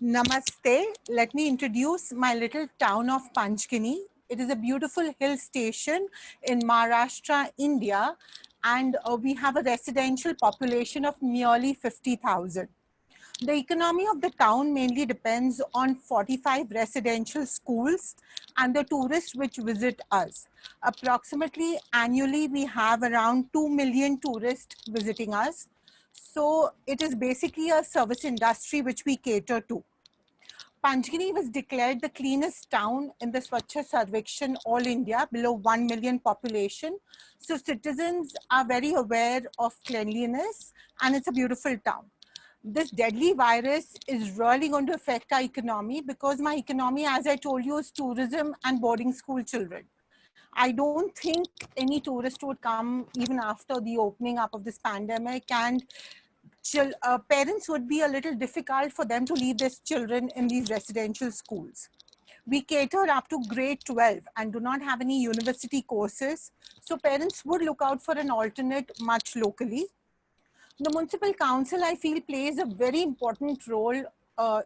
Namaste. Let me introduce my little town of Panchgani. It is a beautiful hill station in Maharashtra, India, and we have a residential population of nearly 50,000. The economy of the town mainly depends on 45 residential schools and the tourists which visit us. Approximately annually, we have around 2 million tourists visiting us. So it is basically a service industry which we cater to. Panchgani was declared the cleanest town in the Swachha Sarvekshan All India below 1 million population. So citizens are very aware of cleanliness and it's a beautiful town. This deadly virus is really going to affect our economy because my economy, as I told you, is tourism and boarding school children. I don't think any tourist would come even after the opening up of this pandemic, and parents would be a little difficult for them to leave their children in these residential schools. We cater up to grade 12 and do not have any university courses. So parents would look out for an alternate much locally. The municipal council, I feel, plays a very important role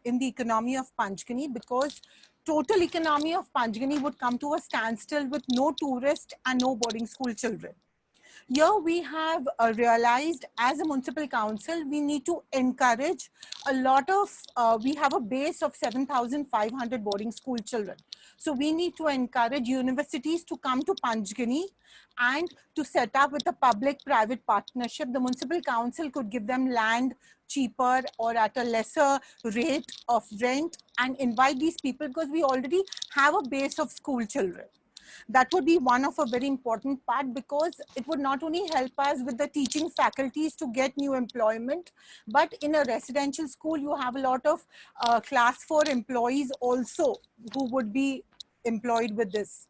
in the economy of Panchgani because total economy of Panchgani would come to a standstill with no tourist and no boarding school children. Here we have realized as a municipal council, we need to encourage a lot of, we have a base of 7,500 boarding school children. So we need to encourage universities to come to Panchgani and to set up with a public-private partnership. The municipal council could give them land cheaper or at a lesser rate of rent and invite these people because we already have a base of school children. That would be one of a very important part because it would not only help us with the teaching faculties to get new employment, but in a residential school, you have a lot of class 4 employees also who would be employed with this.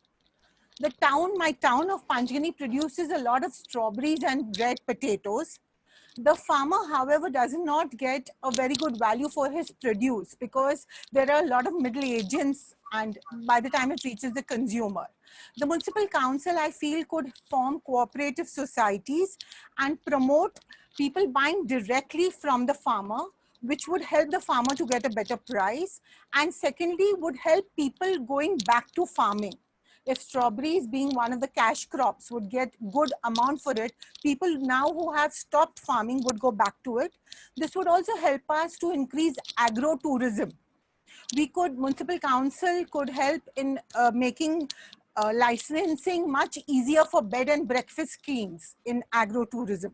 The town, my town of Panchgani produces a lot of strawberries and red potatoes. The farmer, however, does not get a very good value for his produce because there are a lot of middle agents and by the time it reaches the consumer. The municipal council, I feel, could form cooperative societies and promote people buying directly from the farmer, which would help the farmer to get a better price. And secondly, would help people going back to farming. If strawberries being one of the cash crops would get good amount for it, people now who have stopped farming would go back to it. This would also help us to increase agro-tourism. Municipal council could help in making licensing much easier for bed and breakfast schemes in agro-tourism.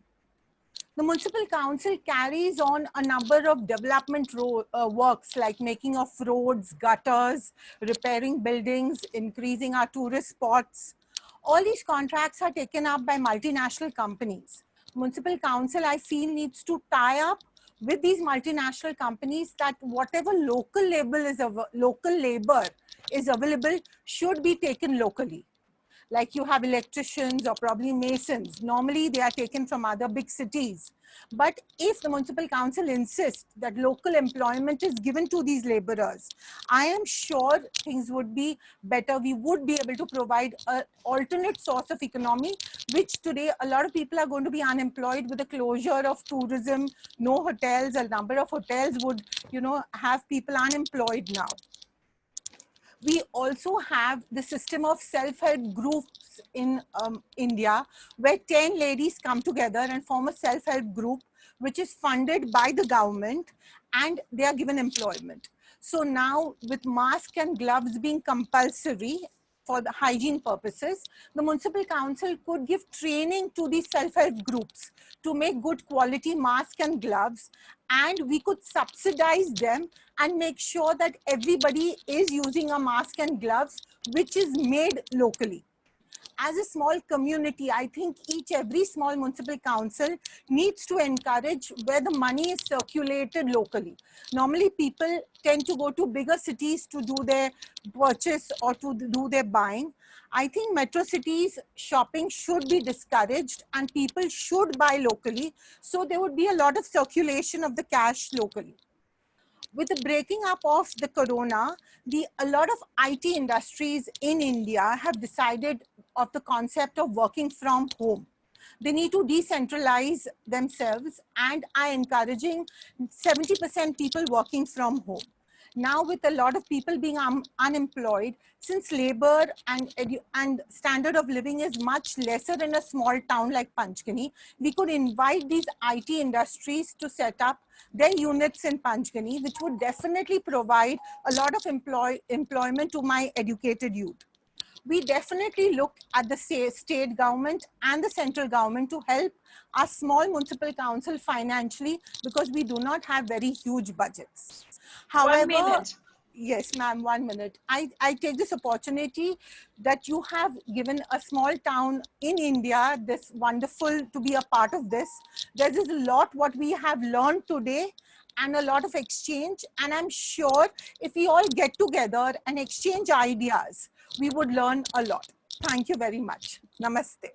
The municipal council carries on a number of development works like making of roads, gutters, repairing buildings, increasing our tourist spots. All these contracts are taken up by multinational companies. Municipal council, I feel, needs to tie up with these multinational companies that whatever local labor is available should be taken locally. Like you have electricians or probably masons. Normally they are taken from other big cities. But if the municipal council insists that local employment is given to these laborers, I am sure things would be better. We would be able to provide an alternate source of economy, which today a lot of people are going to be unemployed with the closure of tourism, no hotels. A number of hotels would, have people unemployed now. We also have the system of self-help groups in India, where 10 ladies come together and form a self-help group, which is funded by the government, and they are given employment. So now with mask and gloves being compulsory for the hygiene purposes, the municipal council could give training to these self-help groups to make good quality masks and gloves, and we could subsidize them and make sure that everybody is using a mask and gloves which is made locally. As a small community, I think every small municipal council needs to encourage where the money is circulated locally. Normally, people tend to go to bigger cities to do their purchase or to do their buying. I think metro cities shopping should be discouraged and people should buy locally. So there would be a lot of circulation of the cash locally. With the breaking up of the corona, a lot of IT industries in India have decided of the concept of working from home. They need to decentralize themselves and are encouraging 70% people working from home. Now, with a lot of people being unemployed, since labor and standard of living is much lesser in a small town like Panchgani, we could invite these IT industries to set up their units in Panchgani, which would definitely provide a lot of employment to my educated youth. We definitely look at the state government and the central government to help our small municipal council financially, because we do not have very huge budgets. One However, minute. yes, ma'am, 1 minute. I take this opportunity that you have given a small town in India this wonderful to be a part of this. There is a lot what we have learned today and a lot of exchange. And I'm sure if we all get together and exchange ideas, we would learn a lot. Thank you very much. Namaste.